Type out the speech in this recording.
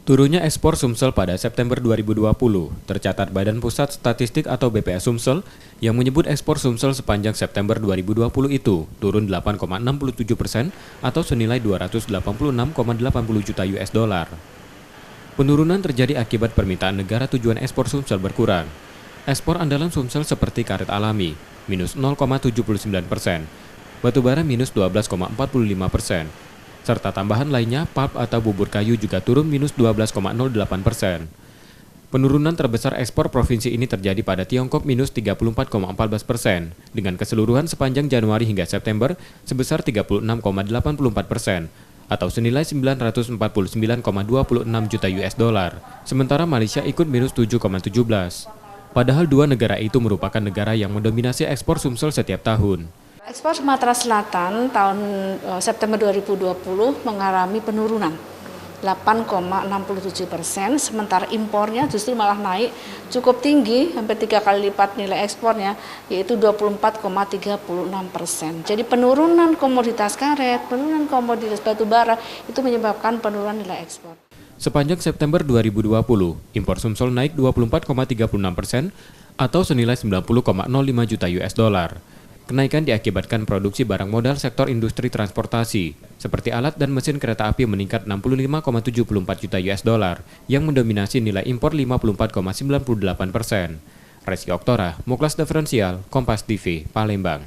Turunnya ekspor Sumsel pada September 2020 tercatat Badan Pusat Statistik atau BPS Sumsel yang menyebut ekspor Sumsel sepanjang September 2020 itu turun 8,67% atau senilai 286,80 juta US dollar. Penurunan terjadi akibat permintaan negara tujuan ekspor Sumsel berkurang. Ekspor andalan Sumsel seperti karet alami minus 0,79%, batubara minus 12,45%. Serta tambahan lainnya, pulp atau bubur kayu juga turun minus 12,08%. Penurunan terbesar ekspor provinsi ini terjadi pada Tiongkok minus 34,14%, dengan keseluruhan sepanjang Januari hingga September sebesar 36,84%, atau senilai 949,26 juta US dollar. Sementara Malaysia ikut minus 7,17. Padahal dua negara itu merupakan negara yang mendominasi ekspor Sumsel setiap tahun. Ekspor Sumatera Selatan tahun September 2020 mengalami penurunan 8,67%, sementara impornya justru malah naik cukup tinggi, hampir 3 kali lipat nilai ekspornya, yaitu 24,36%. Jadi penurunan komoditas karet, penurunan komoditas batubara itu menyebabkan penurunan nilai ekspor. Sepanjang September 2020, impor Sumsel naik 24,36% atau senilai 90,05 juta US dollar. Kenaikan diakibatkan produksi barang modal sektor industri transportasi, seperti alat dan mesin kereta api meningkat 65,74 juta US dollar, yang mendominasi nilai impor 54,98%. Reski Oktora, Muklas Diferensial, Kompas TV, Palembang.